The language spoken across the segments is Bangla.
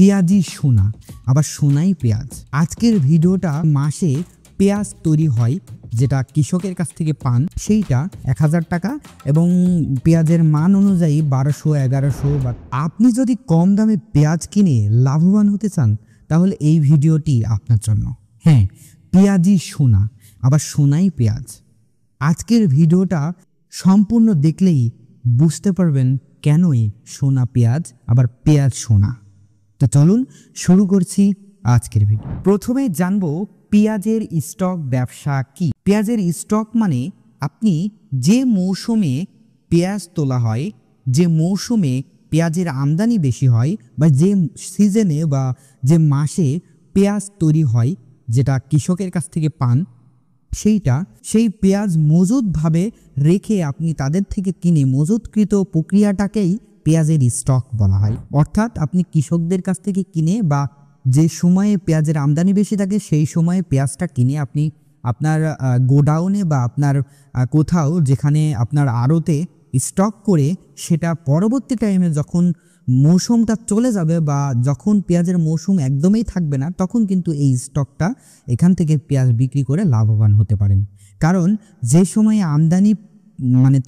পেঁয়াজি সোনা, আবার সোনাই পেঁয়াজ। আজকের ভিডিওটা মাসে পেঁয়াজ তৈরি হয় যেটা কৃষকের কাছ থেকে পান সেইটা 1000 টাকা এবং পেঁয়াজের মান অনুযায়ী 1200-1100। বা আপনি যদি কম দামে পেঁয়াজ কিনে লাভবান হতে চান তাহলে এই ভিডিওটি আপনার জন্য। হ্যাঁ, পেঁয়াজি সোনা, আবার সোনাই পেঁয়াজ। আজকের ভিডিওটা সম্পূর্ণ দেখলেই বুঝতে পারবেন কেনই সোনা পেঁয়াজ আবার পেঁয়াজ সোনা। তো চলুন শুরু করছি আজকের ভিডিও। প্রথমে জানবো পেঁয়াজের স্টক ব্যবসা কি। পেঁয়াজের স্টক মানে আপনি যে মৌসুমে পেঁয়াজ তোলা হয়, যে মৌসুমে পেঁয়াজের আমদানি বেশি হয়, বা যে সিজনে বা যে মাসে পেঁয়াজ তৈরি হয় যেটা কৃষকের কাছ থেকে পান, সেই পেঁয়াজ মজুতভাবে রেখে আপনি তাদের থেকে কিনে মজুতকৃত প্রক্রিয়াটাকেই পেঁয়াজের স্টক বলা হয়। অর্থাৎ আপনি কৃষকদের কাছ থেকে কিনে বা যে সময়ে পেঁয়াজের আমদানি বেশি থাকে সেই সময়ে পেঁয়াজটা কিনে আপনি আপনার গোডাউনে বা আপনার কোথাও যেখানে আপনার আড়তে স্টক করে সেটা পরবর্তী টাইমে যখন মৌসুমটা চলে যাবে বা যখন পেঁয়াজের মৌসুম একদমই থাকবে না তখন কিন্তু এই স্টকটা এখান থেকে পেঁয়াজ বিক্রি করে লাভবান হতে পারেন। কারণ যে সময়ে আমদানি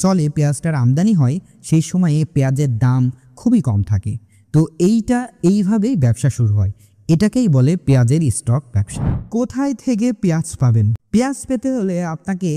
চলে, পেঁয়াজটার আমদানি হয়, সেই সময়ে পেঁয়াজের দাম খুবই কম থাকে। তো এইভাবেই ব্যবসা শুরু হয়। এটাকেই বলে পেঁয়াজের স্টক ব্যবসা। কোথায় থেকে পেঁয়াজ পাবেন? পেঁয়াজ পেতে হলে আপনাকে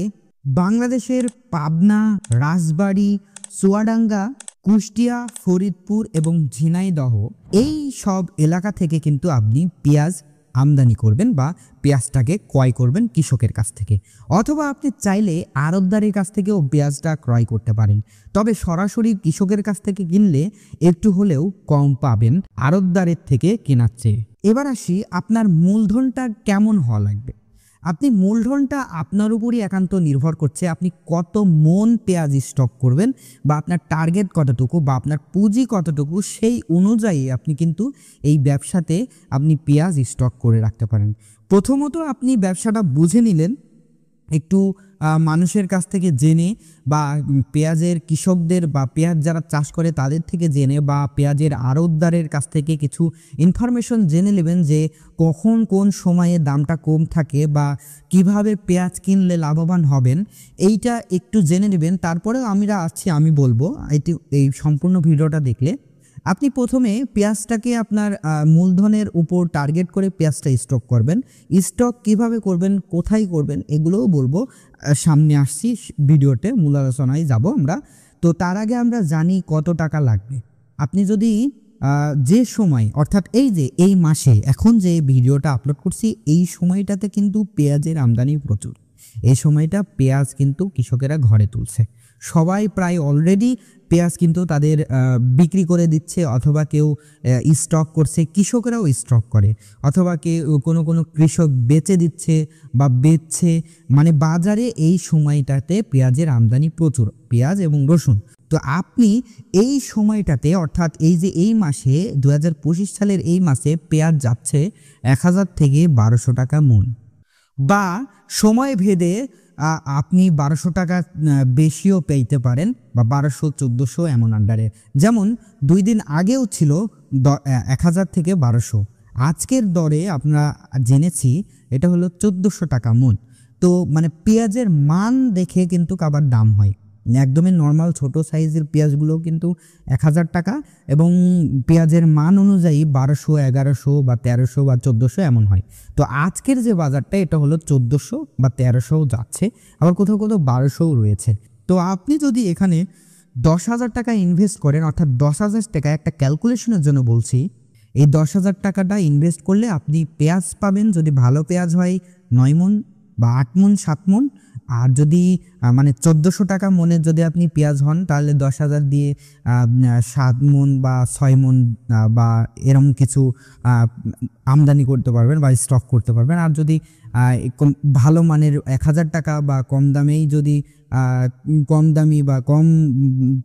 বাংলাদেশের পাবনা, রাজবাড়ী, চুয়াডাঙ্গা, কুষ্টিয়া, ফরিদপুর এবং ঝিনাইদহ এই সব এলাকা থেকে কিন্তু আপনি পেঁয়াজ আমদানি করবেন বা পেঁয়াজটাকে ক্রয় করবেন কৃষকের কাছ থেকে। অথবা আপনি চাইলে আড়তদারের কাছ থেকেও পেঁয়াজটা ক্রয় করতে পারেন। তবে সরাসরি কৃষকের কাছ থেকে কিনলে একটু হলেও কম পাবেন আড়তদারের থেকে কেনার চেয়ে। এবার আসি আপনার মূলধনটা কেমন হওয়া লাগবে। আপনি মূলধনটা আপনার উপরই একান্ত নির্ভর করছে। আপনি কত মন পেঁয়াজ স্টক করবেন বা আপনার টার্গেট কতটুকু বা আপনার পুঁজি কতটুকু, সেই অনুযায়ী আপনি কিন্তু এই ব্যবসাতে আপনি পেঁয়াজ স্টক করে রাখতে পারেন। প্রথমত আপনি ব্যবসাটা বুঝে নিলেন, একটু মানুষের কাছ থেকে জেনে বা পেঁয়াজের কৃষকদের বা পেঁয়াজ যারা চাষ করে তাদের থেকে জেনে বা পেঁয়াজের আড়তদারের কাছ থেকে কিছু ইনফরমেশন জেনে নেবেন যে কখন কোন সময়ে দামটা কম থাকে বা কিভাবে পেঁয়াজ কিনলে লাভবান হবেন, এইটা একটু জেনে নেবেন। তারপরেও আমি বলবো এই সম্পূর্ণ ভিডিওটা দেখলে আপনি প্রথমে পেঁয়াজটাকে আপনার মূলধনের উপর টার্গেট করে পেঁয়াজটা স্টক করবেন। স্টক কিভাবে করবেন, কোথায় করবেন, এগুলোও বলবো। সামনে আসছি ভিডিওতে, মূল আলোচনায় যাব আমরা। তো তার আগে আমরা জানি কত টাকা লাগবে। আপনি যদি যে সময়, অর্থাৎ এই মাসে এখন যে ভিডিওটা আপলোড করছি এই সময়টাতে কিন্তু পেঁয়াজের আমদানি প্রচুর। এই সময়টা পেঁয়াজ কিন্তু কৃষকেরা ঘরে তুলছে। সবাই প্রায় অলরেডি পেঁয়াজ কিন্তু তাদের বিক্রি করে দিচ্ছে, অথবা কেউ স্টক করছে, কৃষকেরাও স্টক করে, অথবা কোনো কৃষক বেচে দিচ্ছে বা বেচছে। বাজারে এই সময়টাতে পেঁয়াজের আমদানি প্রচুর, পেঁয়াজ এবং রসুন। তো আপনি এই সময়টাতে, অর্থাৎ এই মাসে 2025 সালের এই মাসে পেঁয়াজ যাচ্ছে 1000 থেকে 1200 টাকা মন, বা সময় ভেদে আপনি 1200 টাকা বেশিও পেতে পারেন বা 1200-1400 এমন আন্ডারে। যেমন 2 দিন আগেও ছিল 1000 থেকে 1200। আজকের দরে আমরা জেনেছি এটা হলো 1400 টাকা মন। তো পেঁয়াজের মান দেখে কিন্তু আবার দাম হয়। একদমই নর্মাল ছোট সাইজের পেঁয়াজগুলো কিন্তু 1000 টাকা এবং পেঁয়াজের মান অনুযায়ী 1200, 1100 বা 1300 বা 1400 এমন হয়। তো আজকের যে বাজারটা এটা হলো 1400 বা 1300 যাচ্ছে, আবার কোথাও 1200 রয়েছে। তো আপনি যদি এখানে 10,000 টাকা ইনভেস্ট করেন, অর্থাৎ 10,000 টাকা, একটা ক্যালকুলেশনের জন্য বলছি, এই 10,000 টাকাটা ইনভেস্ট করলে আপনি পেঁয়াজ পাবেন, যদি ভালো পেঁয়াজ হয় 9 মন বা 8 মন 7 মন। আর যদি 1400 টাকা মনের যদি আপনি পেঁয়াজ হন তাহলে 10,000 দিয়ে 7 মন বা 6 মন বা এরকম কিছু আমদানি করতে পারবেন বা স্টক করতে পারবেন। আর যদি ভালো মানের 1000 টাকা বা কম দামেই যদি কম দামি বা কম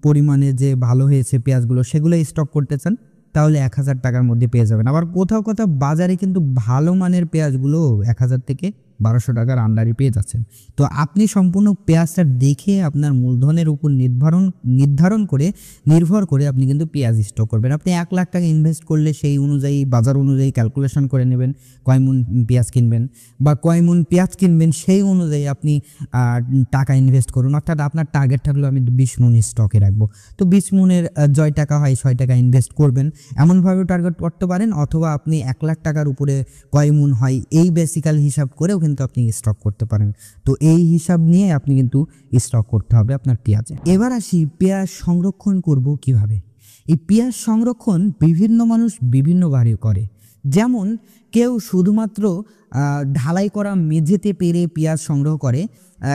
পরিমাণে যে ভালো হয়েছে পেঁয়াজগুলো সেগুলো স্টক করতে চান তাহলে 1000 টাকার মধ্যে পেয়ে যাবেন। আবার কোথাও বাজারে কিন্তু ভালো মানের পেঁয়াজগুলো 1000 থেকে 1200 টাকার আন্ডারে পেয়ে যাচ্ছেন। তো আপনি সম্পূর্ণ পেঁয়াজটা দেখে আপনার মূলধনের উপর নির্ভর করে আপনি কিন্তু পেঁয়াজ স্টক করবেন। আপনি 1 লাখ টাকা ইনভেস্ট করলে সেই অনুযায়ী বাজার অনুযায়ী ক্যালকুলেশন করে নেবেন কয় মণ পেঁয়াজ কিনবেন বা কয় মণ পেঁয়াজ কিনবেন, সেই অনুযায়ী আপনি টাকা ইনভেস্ট করুন। অর্থাৎ আপনার টার্গেট থাকলো আমি 20 মণ স্টকে রাখবো, তো 20 মণের জয় টাকা হয় 6 টাকা ইনভেস্ট করবেন, এমনভাবেও টার্গেট করতে পারেন। অথবা আপনি 1 লাখ টাকার উপরে কয় মণ হয় এই বেসিক্যাল হিসাব করেও কিন্তু আপনি স্টক করতে পারেন। তো এই হিসাব নিয়ে আপনি কিন্তু স্টক করতে হবে আপনার পেঁয়াজে। এবার আসি পেঁয়াজ সংরক্ষণ করব কিভাবে। এই পেঁয়াজ সংরক্ষণ বিভিন্ন মানুষ বিভিন্নভাবে করে। যেমন কেউ শুধুমাত্র ঢালাই করা মেঝেতে পেরে পেঁয়াজ সংগ্রহ করে,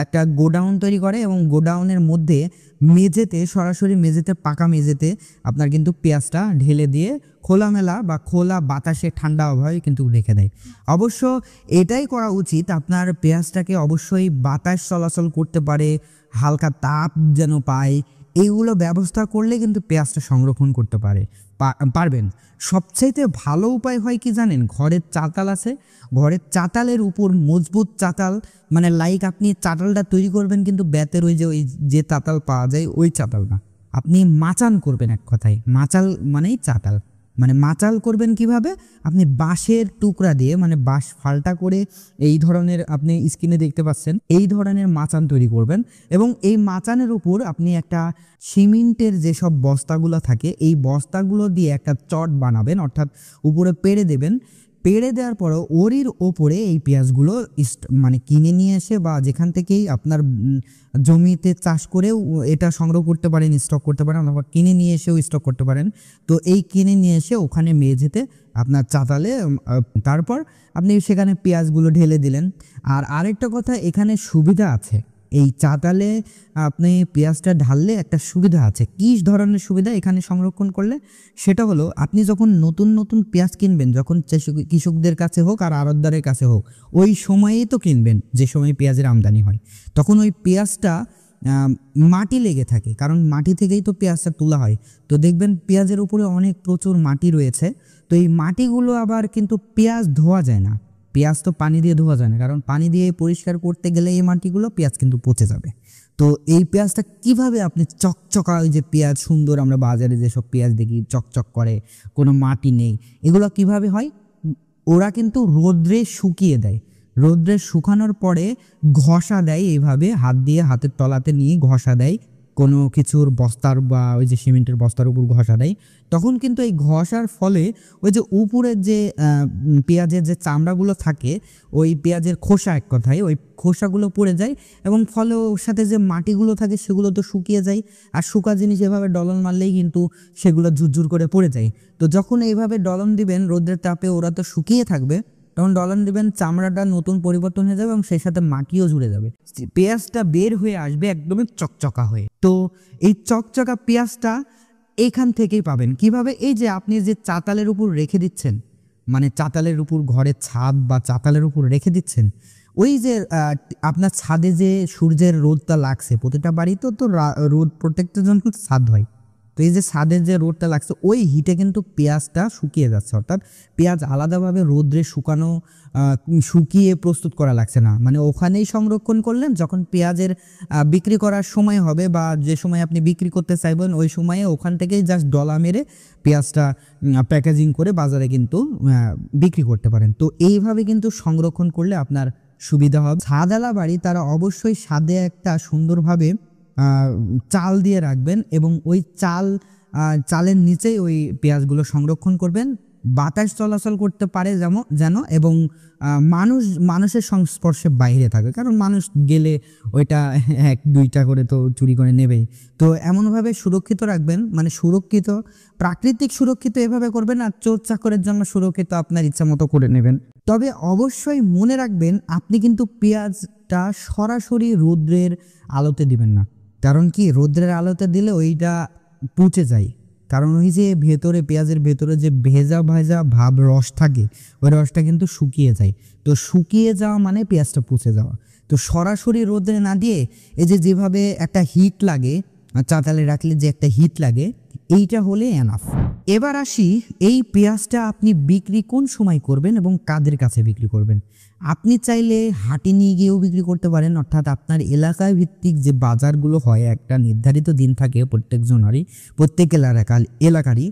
একটা গোডাউন তৈরি করে এবং গোডাউনের মধ্যে সরাসরি মেঝেতে, পাকা মেঝেতে আপনার কিন্তু পেঁয়াজটা ঢেলে দিয়ে খোলামেলা বা খোলা বাতাসে ঠান্ডা আবহাওয়ায় কিন্তু রেখে দেয়। অবশ্য এটাই করা উচিত, আপনার পেঁয়াজটাকে অবশ্যই বাতাস চলাচল করতে পারে, হালকা তাপ যেন পায়, এইগুলো ব্যবস্থা করলে কিন্তু পেঁয়াজটা সংরক্ষণ করতে পারবেন। সবচাইতে ভালো উপায় হয় কি জানেন? ঘরের চাতাল আছে, ঘরের চাতালের উপর মজবুত চাতাল, মানে লাইক আপনি চাতালটা তৈরি করবেন কিন্তু বেতের ওই যে চাতাল পাওয়া যায় ওই চাতাল না, আপনি মাচান করবেন। এক কথায় মাচাল মানেই চাতাল। মানে মাচাল করবেন কিভাবে? আপনি বাঁশের টুকরা দিয়ে, মানে বাঁশ ফাল্টা করে এই ধরনের, আপনি স্ক্রিনে দেখতে পাচ্ছেন এই ধরনের মাচান তৈরি করবেন এবং এই মাচানের উপর আপনি একটা সিমেন্টের যেসব বস্তাগুলো থাকে এই বস্তাগুলো দিয়ে একটা চট বানাবেন, অর্থাৎ উপরে পেড়ে দেবেন। পেড়ে দেওয়ার পরও ওরির ওপরে এই পেঁয়াজগুলো মানে কিনে নিয়ে এসে বা যেখান থেকেই আপনার জমিতে চাষ করেও এটা সংগ্রহ করতে পারেন, স্টক করতে পারেন, অথবা কিনে নিয়ে এসেও স্টক করতে পারেন। তো এই কিনে নিয়ে এসে ওখানে মেঝেতে আপনার চাতালে, তারপর আপনি সেখানে পেঁয়াজগুলো ঢেলে দিলেন। আর আরেকটা কথা এখানে সুবিধা আছে, এই চাতালে আপনি পেঁয়াজটা ঢাললে একটা সুবিধা আছে। কী ধরনের সুবিধা এখানে সংরক্ষণ করলে? সেটা হলো আপনি যখন নতুন পেঁয়াজ কিনবেন, যখন কৃষকদের কাছে হোক আর আড়তদারের কাছে হোক, ওই সময়েই তো কিনবেন যে সময় পেঁয়াজের আমদানি হয়, তখন ওই পেঁয়াজটা মাটি লেগে থাকে, কারণ মাটি থেকেই তো পেঁয়াজটা তোলা হয়। তো দেখবেন পেঁয়াজের উপরে প্রচুর মাটি রয়েছে। তো এই মাটিগুলো আবার কিন্তু পেঁয়াজ ধোয়া যায় না, পেঁয়াজ তো পানি দিয়ে ধোয়া যায় না, কারণ পানি দিয়ে পরিষ্কার করতে গেলে এই মাটিগুলো পেঁয়াজ কিন্তু পচে যাবে। তো এই পেঁয়াজটা কিভাবে আপনি চকচকা, ওই যে পেঁয়াজ সুন্দর আমরা বাজারে যেসব পেঁয়াজ দেখি চকচক করে, কোনো মাটি নেই, এগুলো কিভাবে হয়? ওরা কিন্তু রোদ্রে শুকিয়ে দেয়, রোদ্রে শুকানোর পরে ঘষা দেয়, এইভাবে হাতের তলাতে নিয়ে ঘষা দেয়, কোনো কিছুর বস্তার বা ওই যে সিমেন্টের বস্তার উপর ঘষা দেয়। তখন কিন্তু এই ঘষার ফলে ওই যে উপরের যে পেঁয়াজের যে চামড়াগুলো থাকে, ওই পেঁয়াজের খোসা, এক কথায় ওই খোসাগুলো পড়ে যায় এবং ফলে ওর সাথে যে মাটিগুলো থাকে সেগুলো তো শুকিয়ে যায়। আর শুকা জিনিস এভাবে ডলন মারলেই কিন্তু সেগুলো ঝুরঝুর করে পড়ে যায়। তো যখন এইভাবে ডলন দিবেন রোদ্রের তাপে, ওরা তো শুকিয়ে থাকবে, তখন ডলন দিবেন, চামড়াটা নতুন পরিবর্তন হয়ে যাবে এবং সেই সাথে মাটিও জুড়ে যাবে, পেঁয়াজটা বের হয়ে আসবে একদমই চকচকা হয়ে। তো এই চকচকা পেঁয়াজটা এখান থেকেই পাবেন। কিভাবে? এই যে আপনি যে চাতালের উপর রেখে দিচ্ছেন, মানে চাতালের উপর, ঘরের ছাদ বা চাতালের উপর রেখে দিচ্ছেন, ওই যে আপনার ছাদে যে সূর্যের রোদটা লাগছে, প্রতিটা বাড়িতেও তো রোদ প্রত্যেকটা জন কিন্তু ছাদ হয়, তো এই যে ছাদের যে রোদটা লাগছে ওই হিটে কিন্তু পেঁয়াজটা শুকিয়ে যাচ্ছে, অর্থাৎ পেঁয়াজ আলাদাভাবে রোদ্রে শুকিয়ে প্রস্তুত করা লাগছে না, মানে ওখানেই সংরক্ষণ করলেন। যখন পেঁয়াজের বিক্রি করার সময় হবে বা যে সময় আপনি বিক্রি করতে চাইবেন ওই সময়ে ওখান থেকেই জাস্ট ডলা মেরে পেঁয়াজটা প্যাকেজিং করে বাজারে কিন্তু বিক্রি করতে পারেন। তো এইভাবে কিন্তু সংরক্ষণ করলে আপনার সুবিধা হবে। ছাদওয়ালা বাড়ি তারা অবশ্যই ছাদে একটা সুন্দরভাবে চাল দিয়ে রাখবেন এবং ওই চালের নিচেই ওই পেঁয়াজগুলো সংরক্ষণ করবেন, বাতাস চলাচল করতে পারে যেন, এবং মানুষের সংস্পর্শে বাইরে থাকে, কারণ মানুষ গেলে ওইটা 1-2টা করে তো চুরি করে নেবেই। তো এমনভাবে সুরক্ষিত রাখবেন, মানে সুরক্ষিত, প্রাকৃতিক সুরক্ষিত এভাবে করবেন, আর চোর চাকরের জন্য সুরক্ষিত আপনার ইচ্ছা মতো করে নেবেন। তবে অবশ্যই মনে রাখবেন আপনি কিন্তু পেঁয়াজটা সরাসরি রৌদ্রের আলোতে দিবেন না, কারণ কি রৌদ্রের আলোতে দিলে ওইটা পচে যায়, কারণ ওই যে ভেতরে পেঁয়াজের ভেতরে যে ভেজা ভাব রস থাকে ওই রসটা কিন্তু শুকিয়ে যায়। তো শুকিয়ে যাওয়া মানে পেঁয়াজটা পচে যাওয়া। তো সরাসরি রোদ্রে না দিয়ে এই যেভাবে একটা হিট লাগে চাতালে রাখলে যে একটা হিট লাগে, এইটা হলে এনাফ। এবার আসি এই পেঁয়াজটা আপনি বিক্রি কোন সময় করবেন এবং কাদের কাছে বিক্রি করবেন। আপনি চাইলে হাটে নিয়ে গিয়েও বিক্রি করতে পারেন, অর্থাৎ আপনার এলাকায় ভিত্তিক যে বাজারগুলো হয় একটা নির্ধারিত দিন থাকে প্রত্যেক এলাকারই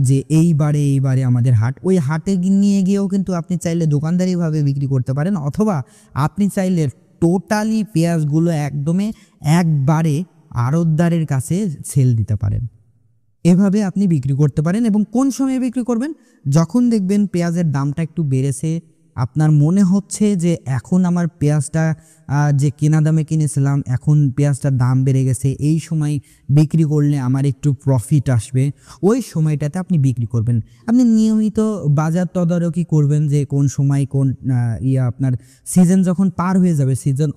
যে এইবারে আমাদের হাট, ওই হাটে নিয়ে গিয়েও কিন্তু আপনি চাইলে দোকানদারিভাবে বিক্রি করতে পারেন, অথবা আপনি চাইলে টোটালি পেঁয়াজগুলো একবারে আড়তদারের কাছে সেল দিতে পারেন। এভাবে আপনি বিক্রি করতে পারেন। এবং কোন সময়ে বিক্রি করবেন? যখন দেখবেন পেঁয়াজের দামটা একটু বেড়েছে, আপনার মনে হচ্ছে যে এখন আমার পেঁয়াজটা যে কেনা দামে কিনেছিলাম এখন পেঁয়াজটার দাম বেড়ে গেছে, এই সময় বিক্রি করলে আমার একটু প্রফিট আসবে, ওই সময়টাতে আপনি বিক্রি করবেন। আপনি নিয়মিত বাজার তদারকি করবেন যে কোন সময় কোন আপনার সিজন যখন পার হয়ে যাবে,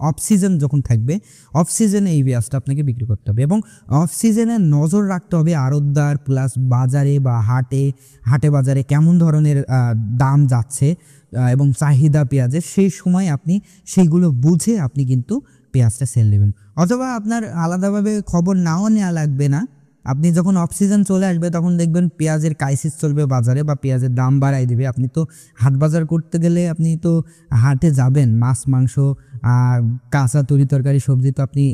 অফ সিজন যখন থাকবে, অফ সিজনে এই পেঁয়াজটা আপনাকে বিক্রি করতে হবে। এবং অফ সিজনে নজর রাখতে হবে আড়তদার প্লাস বাজারে বা হাটে বাজারে কেমন ধরনের দাম যাচ্ছে এবং চাহিদা পেঁয়াজের, সেই সময় আপনি সেইগুলো বুঝে আপনি কিন্তু পেঁয়াজটা সেল দেবেন। অথবা আপনার আলাদাভাবে খবর নাও নেওয়া লাগবে না, আপনি যখন অফ সিজন চলে আসবে তখন দেখবেন পেঁয়াজের ক্রাইসিস চলবে বাজারে বা পেঁয়াজের দাম বাড়াই দেবে। আপনি তো হাট বাজার করতে গেলে আপনি তো হাটে যাবেন, মাছ মাংস কাঁচা তরকারি সবজি তো আপনি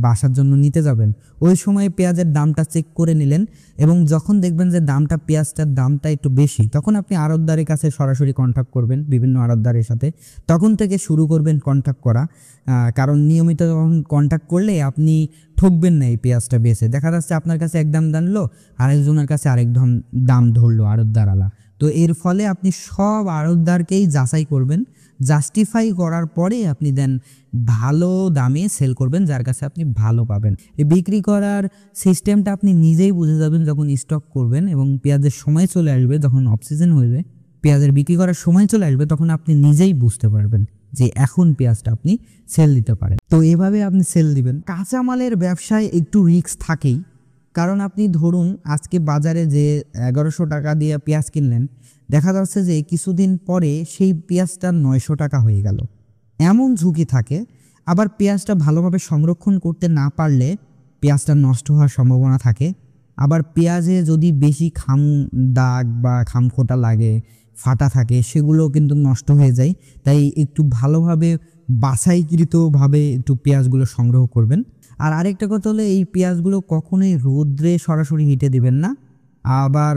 বাসার জন্য নিতে যাবেন, ওই সময় পেঁয়াজের দামটা চেক করে নিলেন এবং যখন দেখবেন যে পেঁয়াজটার দামটা একটু বেশি, তখন আপনি আড়তদারের কাছে সরাসরি কন্ট্যাক্ট করবেন, বিভিন্ন আড়তদারের সাথে তখন থেকে শুরু করবেন কন্ট্যাক্ট করা। কারণ নিয়মিত যখন কন্ট্যাক্ট করলে আপনি ঠকবেন না। এই পেঁয়াজটা বেচে দেখা যাচ্ছে আপনার কাছে এক দাম জানলো, আরেকজনের কাছে আরেক দাম ধরলো আড়তদারওয়ালা। তো এর ফলে আপনি সব আড়তদারকেই যাচাই করবেন, জাস্টিফাই করার পরে আপনি দেন ভালো দামে সেল করবেন, যার কাছে আপনি ভালো পাবেন। এই বিক্রি করার সিস্টেমটা আপনি নিজেই বুঝে যাবেন যখন স্টক করবেন এবং পেঁয়াজের সময় চলে আসবে, যখন অফসিজন হয়ে পেঁয়াজের বিক্রি করার সময় চলে আসবে, তখন আপনি নিজেই বুঝতে পারবেন যে এখন পেঁয়াজটা আপনি সেল দিতে পারেন। তো এভাবে আপনি সেল দিবেন। কাঁচামালের ব্যবসায় একটু রিস্ক থাকেই, কারণ আপনি ধরুন আজকে বাজারে যে 1100 টাকা দিয়ে পেঁয়াজ কিনলেন, দেখা যাচ্ছে যে কিছুদিন পরে সেই পেঁয়াজটা 900 টাকা হয়ে গেল, এমন ঝুঁকি থাকে। আবার পেঁয়াজটা ভালোভাবে সংরক্ষণ করতে না পারলে পেঁয়াজটা নষ্ট হওয়ার সম্ভাবনা থাকে। আবার পেঁয়াজে যদি বেশি খাম দাগ বা খামখোটা লাগে, ফাটা থাকে, সেগুলো কিন্তু নষ্ট হয়ে যায়। তাই একটু ভালোভাবে বাছাইকৃতভাবে একটু পেঁয়াজগুলো সংগ্রহ করবেন। আর আরেকটা কথা হলো, এই পেঁয়াজগুলো কখনোই রোদ্রে সরাসরি হিটে দিবেন না। আবার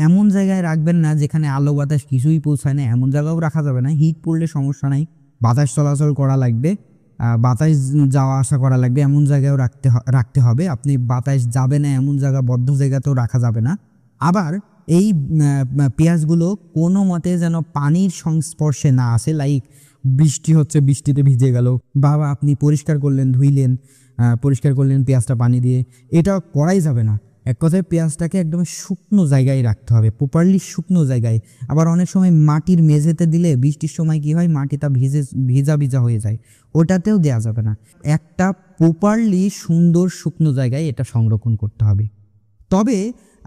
এমন জায়গায় রাখবেন না যেখানে আলো বাতাস কিছুই পৌঁছায় না, এমন জায়গাও রাখা যাবে না। হিট পড়লে সমস্যা নাই, বাতাস চলাচল করা লাগবে, বাতাস যাওয়া আসা করা লাগবে, এমন জায়গায়ও রাখতে হবে। আপনি বাতাস যাবে না এমন জায়গা, বদ্ধ জায়গাতেও রাখা যাবে না। আবার এই পেঁয়াজগুলো কোনো মতে যেন পানির সংস্পর্শে না আসে, লাইক বৃষ্টি হচ্ছে, বৃষ্টিতে ভিজে গেল, বা আপনি পরিষ্কার করলেন পেঁয়াজটা পানি দিয়ে, এটা করাই যাবে না। এক কথায় পেঁয়াজটাকে একদম শুকনো জায়গায় রাখতে হবে, প্রপারলি শুকনো জায়গায়। আবার অনেক সময় মাটির মেঝেতে দিলে বৃষ্টির সময় কি হয়, মাটিটা ভিজা হয়ে যায়, ওটাতেও দেওয়া যাবে না। একটা প্রপারলি সুন্দর শুকনো জায়গায় এটা সংরক্ষণ করতে হবে। তবে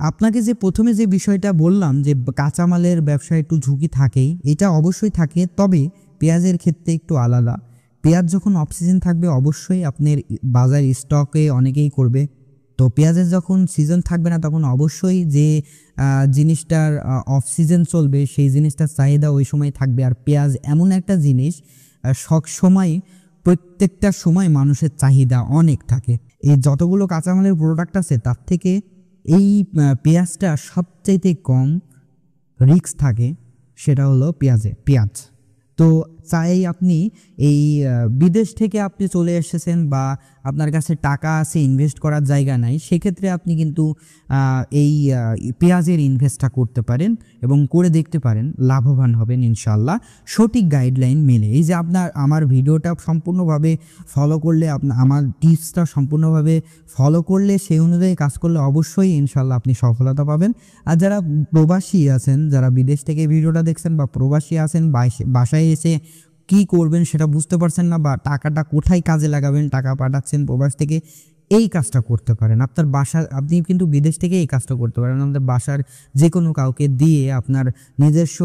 আপনাকে যে প্রথমে যে বিষয়টা বললাম যে কাঁচামালের ব্যবসায় একটু ঝুঁকি থাকেই, এটা অবশ্যই থাকে, তবে পেঁয়াজের ক্ষেত্রে একটু আলাদা। পেঁয়াজ যখন অফ সিজন থাকবে অবশ্যই আপনার বাজার স্টকে অনেকেই করবে। তো পেঁয়াজের যখন সিজন থাকবে না তখন অবশ্যই যে জিনিসটার অফ সিজন চলবে সেই জিনিসটার চাহিদা ওই সময় থাকবে। আর পেঁয়াজ এমন একটা জিনিস সব সময়, প্রত্যেকটা সময় মানুষের চাহিদা অনেক থাকে। এই যতগুলো কাঁচামালের প্রোডাক্ট আছে তার থেকে এই পেঁয়াজটা সবচাইতে কম রিস্ক থাকে, সেটা হলো পেঁয়াজ। তো চাই আপনি এই বিদেশ থেকে আপনি চলে এসেছেন বা আপনার কাছে টাকা আছে, ইনভেস্ট করার জায়গা নাই, সেক্ষেত্রে আপনি কিন্তু এই পেঁয়াজের ইনভেস্টটা করতে পারেন এবং করে দেখতে পারেন, লাভবান হবেন ইনশাল্লাহ, সঠিক গাইডলাইন মেনে। এই যে আমার ভিডিওটা সম্পূর্ণভাবে ফলো করলে, আমার টিপসটা সম্পূর্ণভাবে ফলো করলে, সেই অনুযায়ী কাজ করলে অবশ্যই ইনশাল্লাহ আপনি সফলতা পাবেন। আর যারা প্রবাসী আছেন, যারা বিদেশ থেকে ভিডিওটা দেখছেন বা প্রবাসী আছেন, বাসায় এসে কি করবেন সেটা বুঝতে পারছেন না, বা টাকাটা কোথায় কাজে লাগাবেন, টাকা পাঠাচ্ছেন প্রবাস থেকে, এই কাজটা করতে পারেন। আপনি কিন্তু বিদেশ থেকে এই কাজটা করতে পারেন, আমাদের বাসার যে কোনো কাউকে দিয়ে আপনার নিজস্ব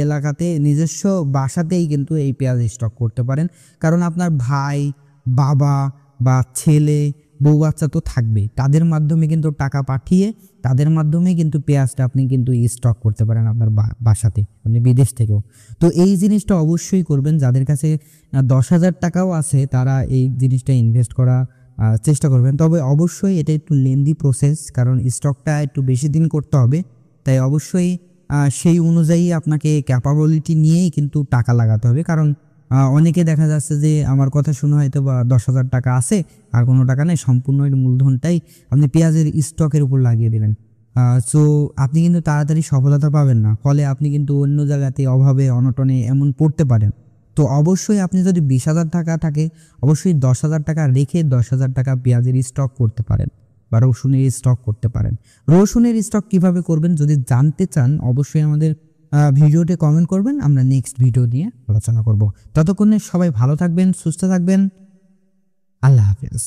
এলাকাতে, নিজস্ব বাসাতেই কিন্তু এই পেঁয়াজ স্টক করতে পারেন। কারণ আপনার ভাই, বাবা বা ছেলে বউ বাচ্চা তো থাকবেই, তাদের মাধ্যমে কিন্তু টাকা পাঠিয়ে তাদের মাধ্যমে কিন্তু পেঁয়াজটা আপনি কিন্তু স্টক করতে পারেন আপনার বাসাতে, আপনি বিদেশ থেকেও। তো এই জিনিসটা অবশ্যই করবেন। যাদের কাছে 10,000 টাকাও আছে তারা এই জিনিসটা ইনভেস্ট করা চেষ্টা করবেন। তবে অবশ্যই এটা একটু লেন্দি প্রসেস, কারণ স্টকটা একটু বেশি দিন করতে হবে। তাই অবশ্যই সেই অনুযায়ী আপনাকে ক্যাপাবিলিটি নিয়েই কিন্তু টাকা লাগাতে হবে। কারণ অনেকে দেখা যাচ্ছে যে আমার কথা শুনে হয়তো বা 10,000 টাকা আছে আর কোনো টাকা নেই, সম্পূর্ণ এর মূলধনটাই আপনি পেঁয়াজের স্টকের উপর লাগিয়ে দিলেন। সো আপনি কিন্তু তাড়াতাড়ি সফলতা পাবেন না, ফলে আপনি কিন্তু অন্য জায়গাতে অভাবে অনটনে এমন পড়তে পারেন। তো অবশ্যই আপনি যদি 20,000 টাকা থাকে, অবশ্যই 10,000 টাকা রেখে 10,000 টাকা পেঁয়াজের স্টক করতে পারেন বা রসুনের স্টক করতে পারেন। রসুনের স্টক কিভাবে করবেন যদি জানতে চান, অবশ্যই আমাদের ভিডিওতে কমেন্ট করবেন, আমরা নেক্সট ভিডিও নিয়ে আলোচনা করব। ততক্ষণে সবাই ভালো থাকবেন, সুস্থ থাকবেন। আল্লাহ হাফেজ।